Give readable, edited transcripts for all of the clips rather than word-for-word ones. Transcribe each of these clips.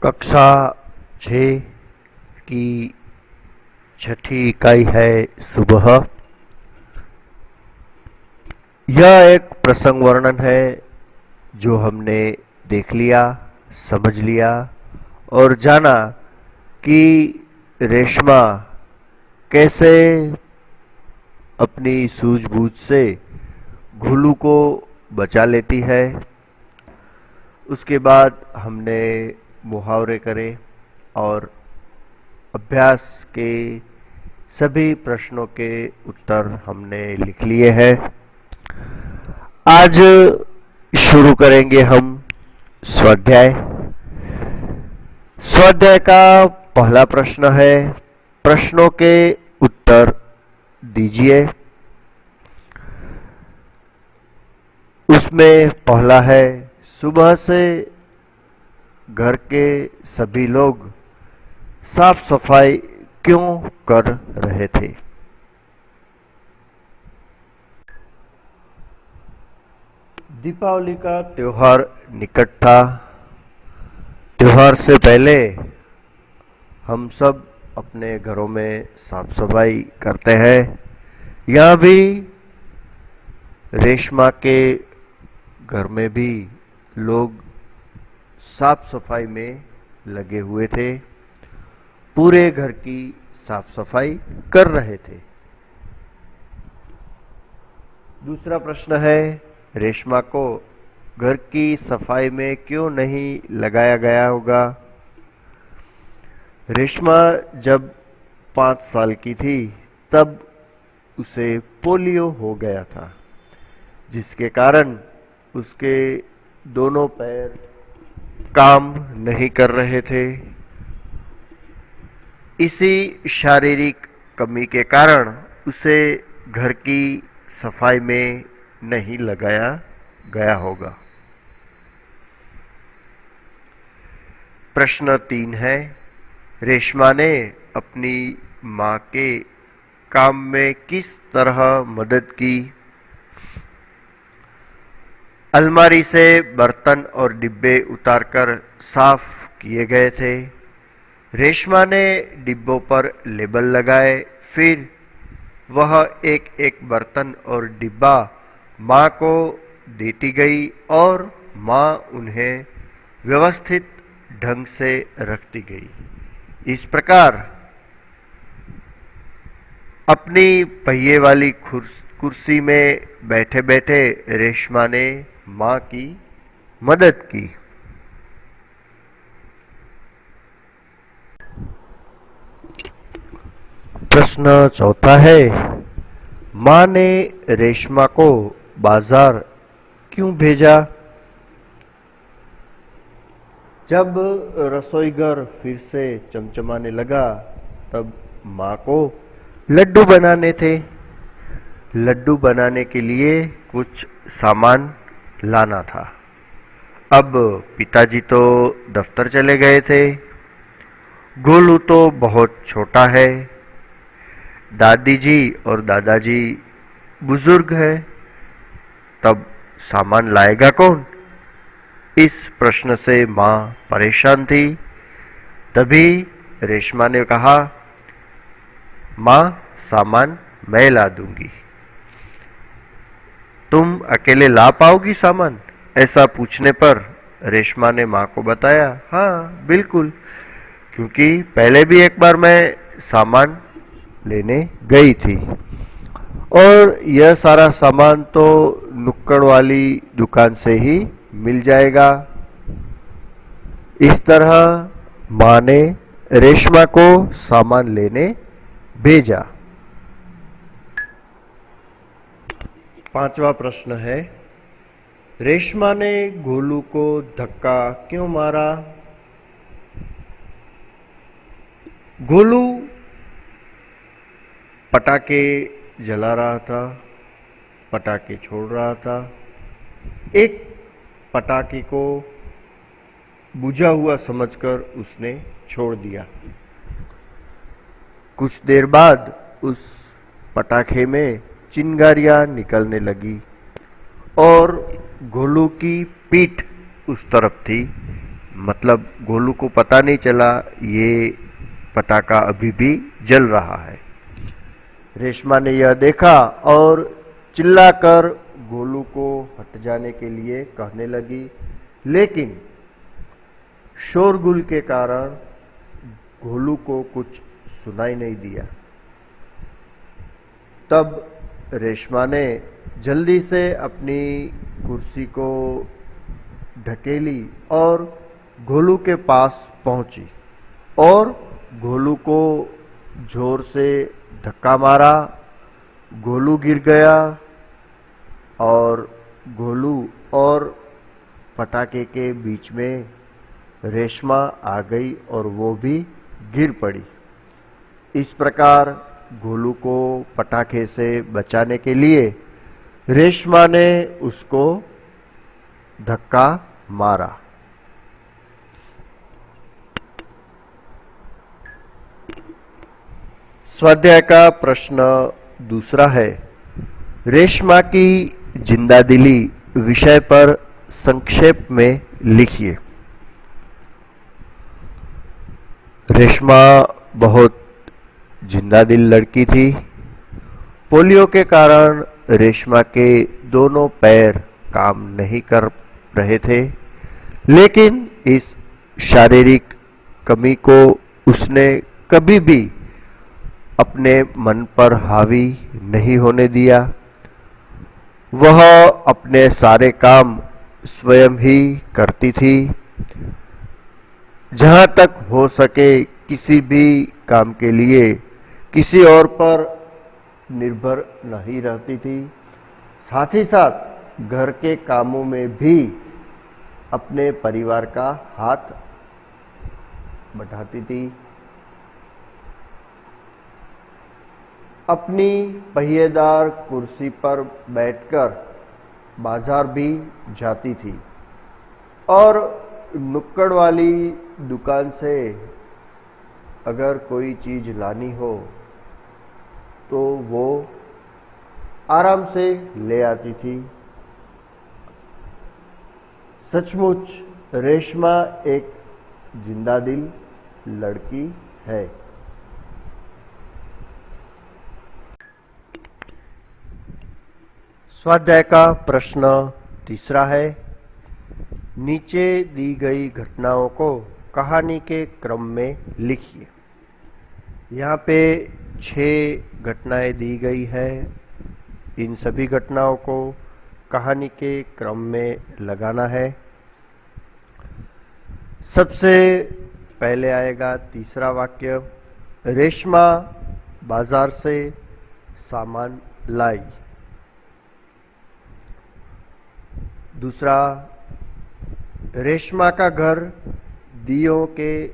कक्षा 6 की छठी इकाई है सुबह। यह एक प्रसंग वर्णन है जो हमने देख लिया, समझ लिया और जाना कि रेशमा कैसे अपनी सूझबूझ से घुलू को बचा लेती है। उसके बाद हमने मुहावरे करे और अभ्यास के सभी प्रश्नों के उत्तर हमने लिख लिए हैं। आज शुरू करेंगे हम स्वाध्याय। स्वाध्याय का पहला प्रश्न है, प्रश्नों के उत्तर दीजिए। उसमें पहला है, सुबह से घर के सभी लोग साफ सफाई क्यों कर रहे थे? दीपावली का त्योहार निकट था। त्योहार से पहले हम सब अपने घरों में साफ सफाई करते हैं। यहाँ भी रेशमा के घर में भी लोग साफ सफाई में लगे हुए थे, पूरे घर की साफ सफाई कर रहे थे। दूसरा प्रश्न है, रेशमा को घर की सफाई में क्यों नहीं लगाया गया होगा? रेशमा जब 5 साल की थी तब उसे पोलियो हो गया था, जिसके कारण उसके दोनों पैर काम नहीं कर रहे थे। इसी शारीरिक कमी के कारण उसे घर की सफाई में नहीं लगाया गया होगा। प्रश्न 3 है, रेशमा ने अपनी मां के काम में किस तरह मदद की? अलमारी से बर्तन और डिब्बे उतारकर साफ किए गए थे। रेशमा ने डिब्बों पर लेबल लगाए, फिर वह एक एक बर्तन और डिब्बा मां को देती गई और मां उन्हें व्यवस्थित ढंग से रखती गई। इस प्रकार अपनी पहिए वाली कुर्सी में बैठे बैठे रेशमा ने मां की मदद की। प्रश्न 4 है, मां ने रेशमा को बाजार क्यों भेजा? जब रसोईघर फिर से चमचमाने लगा तब मां को लड्डू बनाने थे। लड्डू बनाने के लिए कुछ सामान लाना था। अब पिताजी तो दफ्तर चले गए थे। गोलू तो बहुत छोटा है। दादी जी और दादाजी बुजुर्ग है। तब सामान लाएगा कौन? इस प्रश्न से मां परेशान थी। तभी रेशमा ने कहा, मां सामान मैं ला दूंगी। तुम अकेले ला पाओगी सामान? ऐसा पूछने पर रेशमा ने मां को बताया, हाँ बिल्कुल, क्योंकि पहले भी एक बार मैं सामान लेने गई थी और यह सारा सामान तो नुक्कड़ वाली दुकान से ही मिल जाएगा। इस तरह मां ने रेशमा को सामान लेने भेजा। 5वां प्रश्न है, रेशमा ने गोलू को धक्का क्यों मारा? गोलू पटाखे जला रहा था, पटाखे छोड़ रहा था। एक पटाखे को बुझा हुआ समझकर उसने छोड़ दिया। कुछ देर बाद उस पटाखे में चिंगारियां निकलने लगी और गोलू की पीठ उस तरफ थी मतलब गोलू को पता नहीं चला ये पटाखा अभी भी जल रहा है। रेशमा ने यह देखा और चिल्लाकर गोलू को हट जाने के लिए कहने लगी, लेकिन शोरगुल के कारण गोलू को कुछ सुनाई नहीं दिया। तब रेशमा ने जल्दी से अपनी कुर्सी को ढकेली और गोलू के पास पहुंची और गोलू को जोर से धक्का मारा। गोलू गिर गया और गोलू और पटाखे के बीच में रेशमा आ गई और वो भी गिर पड़ी। इस प्रकार गोलू को पटाखे से बचाने के लिए रेशमा ने उसको धक्का मारा। स्वाध्याय का प्रश्न दूसरा है, रेशमा की जिंदादिली विषय पर संक्षेप में लिखिए। रेशमा बहुत जिंदादिल लड़की थी। पोलियो के कारण रेशमा के दोनों पैर काम नहीं कर रहे थे, लेकिन इस शारीरिक कमी को उसने कभी भी अपने मन पर हावी नहीं होने दिया। वह अपने सारे काम स्वयं ही करती थी। जहां तक हो सके किसी भी काम के लिए किसी और पर निर्भर नहीं रहती थी। साथ ही साथ घर के कामों में भी अपने परिवार का हाथ बढ़ाती थी। अपनी पहिएदार कुर्सी पर बैठकर बाजार भी जाती थी और नुक्कड़ वाली दुकान से अगर कोई चीज लानी हो तो वो आराम से ले आती थी। सचमुच रेशमा एक जिंदादिल लड़की है। स्वाध्याय का प्रश्न तीसरा है, नीचे दी गई घटनाओं को कहानी के क्रम में लिखिए। यहाँ पे 6 घटनाएं दी गई है। इन सभी घटनाओं को कहानी के क्रम में लगाना है। सबसे पहले आएगा तीसरा वाक्य, रेशमा बाजार से सामान लाई। दूसरा, रेशमा का घर दियों के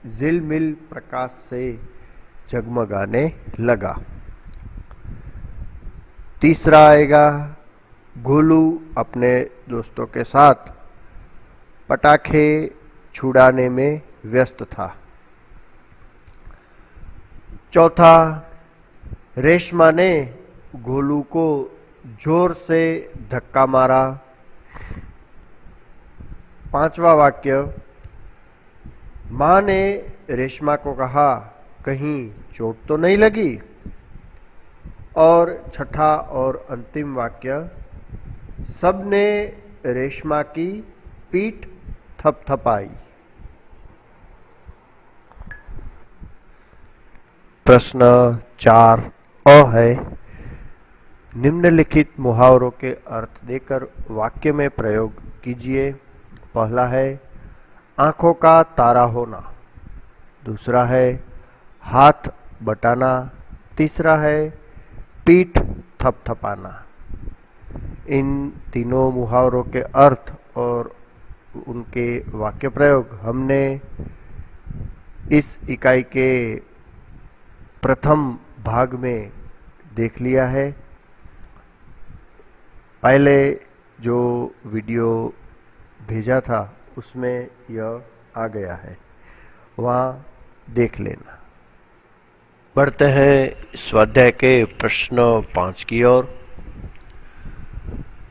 झिलमिल प्रकाश से जगमगाने लगा। तीसरा आएगा, गोलू अपने दोस्तों के साथ पटाखे छुड़ाने में व्यस्त था। चौथा, रेशमा ने गोलू को जोर से धक्का मारा। पांचवा वाक्य, मां ने रेशमा को कहा, कहीं चोट तो नहीं लगी। और छठा और अंतिम वाक्य, सबने रेशमा की पीठ थपथपाई। प्रश्न 4 अ है, निम्नलिखित मुहावरों के अर्थ देकर वाक्य में प्रयोग कीजिए। पहला है, आंखों का तारा होना। दूसरा है, हाथ बटाना। तीसरा है, पीठ थपथपाना। इन तीनों मुहावरों के अर्थ और उनके वाक्य प्रयोग हमने इस इकाई के प्रथम भाग में देख लिया है। पहले जो वीडियो भेजा था उसमें यह आ गया है, वहाँ देख लेना। बढ़ते हैं स्वाध्याय के प्रश्न 5 की ओर।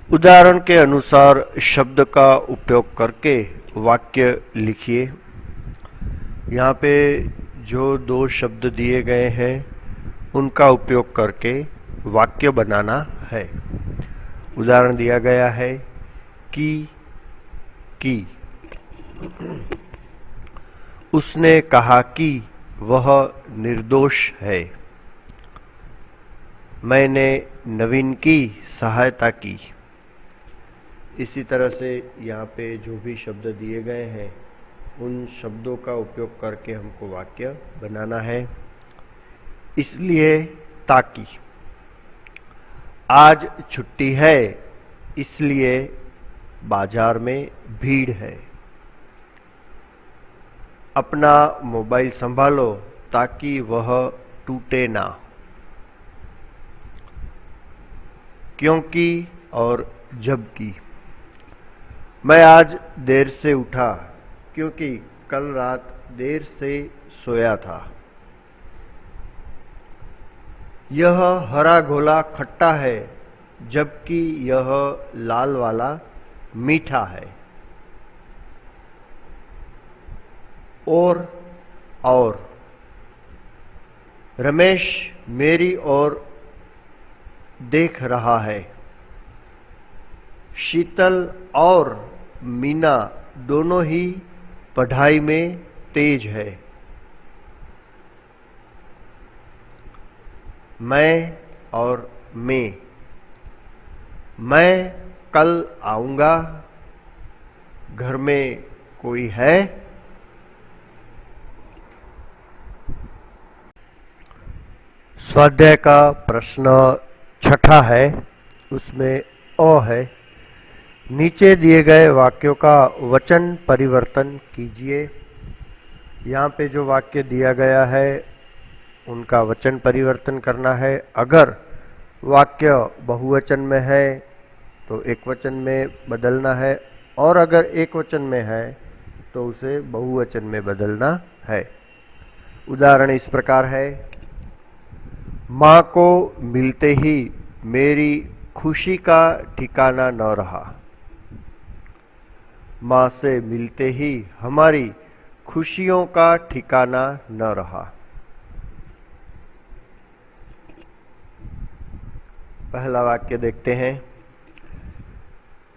उदाहरण के अनुसार शब्द का उपयोग करके वाक्य लिखिए। यहाँ पे जो दो शब्द दिए गए हैं उनका उपयोग करके वाक्य बनाना है। उदाहरण दिया गया है कि उसने कहा कि वह निर्दोष है। मैंने नवीन की सहायता की। इसी तरह से यहाँ पे जो भी शब्द दिए गए हैं उन शब्दों का उपयोग करके हमको वाक्य बनाना है। इसलिए ताकि, आज छुट्टी है इसलिए बाजार में भीड़ है। अपना मोबाइल संभालो ताकि वह टूटे ना। क्योंकि और जबकि, मैं आज देर से उठा क्योंकि कल रात देर से सोया था। यह हरा घोला खट्टा है जबकि यह लाल वाला मीठा है। और रमेश मेरी ओर देख रहा है। शीतल और मीना दोनों ही पढ़ाई में तेज है। मैं और मैं कल आऊंगा। घर में कोई है? स्वाध्याय का प्रश्न छठा है, उसमें अ है। नीचे दिए गए वाक्यों का वचन परिवर्तन कीजिए। यहाँ पे जो वाक्य दिया गया है उनका वचन परिवर्तन करना है। अगर वाक्य बहुवचन में है तो एक वचन में बदलना है, और अगर एक वचन में है तो उसे बहुवचन में बदलना है। उदाहरण इस प्रकार है, माँ को मिलते ही मेरी खुशी का ठिकाना न रहा। माँ से मिलते ही हमारी खुशियों का ठिकाना न रहा। पहला वाक्य देखते हैं।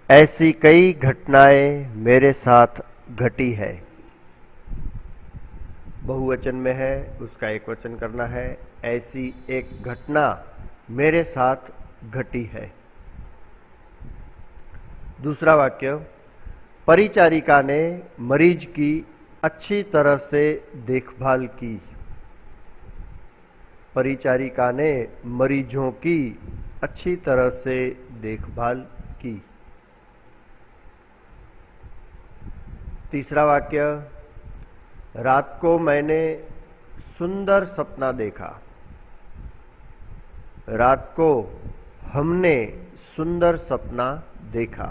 ऐसी कई घटनाएं मेरे साथ घटी है। बहुवचन में है, उसका एक वचन करना है। ऐसी एक घटना मेरे साथ घटी है। दूसरा वाक्य, परिचारिका ने मरीज की अच्छी तरह से देखभाल की। परिचारिका ने मरीजों की अच्छी तरह से देखभाल की। तीसरा वाक्य, रात को मैंने सुंदर सपना देखा। रात को हमने सुंदर सपना देखा।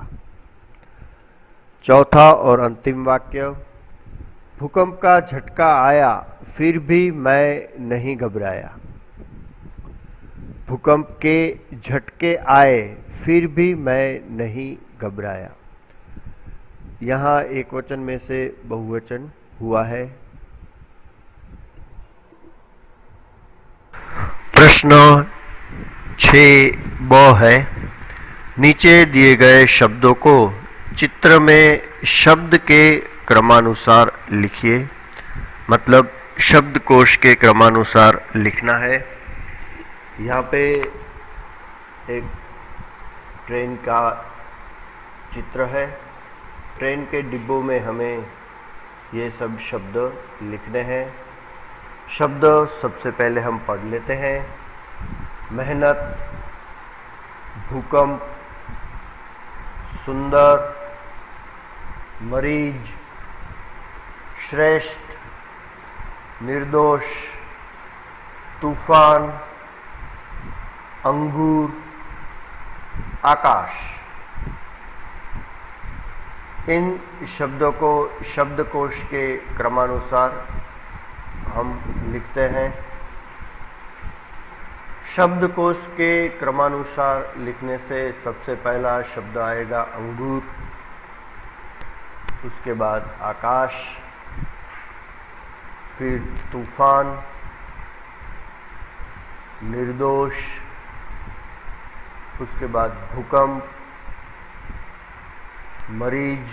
चौथा और अंतिम वाक्य, भूकंप का झटका आया फिर भी मैं नहीं घबराया। भूकंप के झटके आए फिर भी मैं नहीं घबराया। यहाँ एक वचन में से बहुवचन हुआ है। प्रश्न 6ब है, नीचे दिए गए शब्दों को चित्र में शब्द के क्रमानुसार लिखिए। मतलब शब्दकोश के क्रमानुसार लिखना है। यहाँ पे एक ट्रेन का चित्र है। ट्रेन के डिब्बों में हमें ये सब शब्द लिखने हैं। शब्द सबसे पहले हम पढ़ लेते हैं। मेहनत, भूकंप, सुंदर, मरीज, श्रेष्ठ, निर्दोष, तूफान, अंगूर, आकाश। इन शब्दों को शब्दकोश के क्रमानुसार हम लिखते हैं। शब्दकोश के क्रमानुसार लिखने से सबसे पहला शब्द आएगा अंगूर। उसके बाद आकाश, फिर तूफान, निर्दोष, उसके बाद भूकंप, मरीज,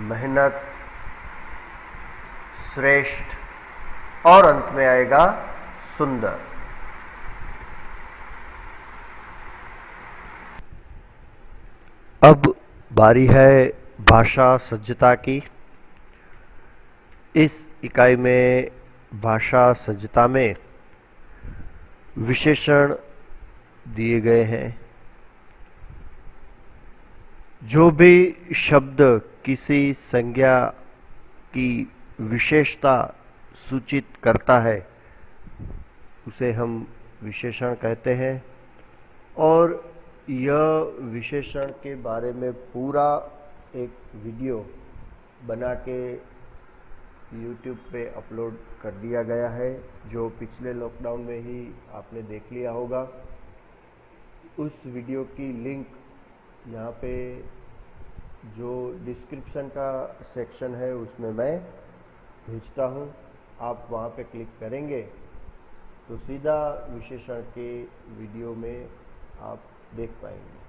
मेहनत, श्रेष्ठ और अंत में आएगा सुंदर। अब बारी है भाषा सज्जता की। इस इकाई में भाषा सज्जता में विशेषण दिए गए हैं। जो भी शब्द किसी संज्ञा की विशेषता सूचित करता है उसे हम विशेषण कहते हैं। और यह विशेषण के बारे में पूरा एक वीडियो बना के YouTube पे अपलोड कर दिया गया है, जो पिछले लॉकडाउन में ही आपने देख लिया होगा। उस वीडियो की लिंक यहाँ पे जो डिस्क्रिप्शन का सेक्शन है उसमें मैं भेजता हूँ। आप वहाँ पे क्लिक करेंगे तो सीधा विशेषण के वीडियो में आप देख पाएंगे।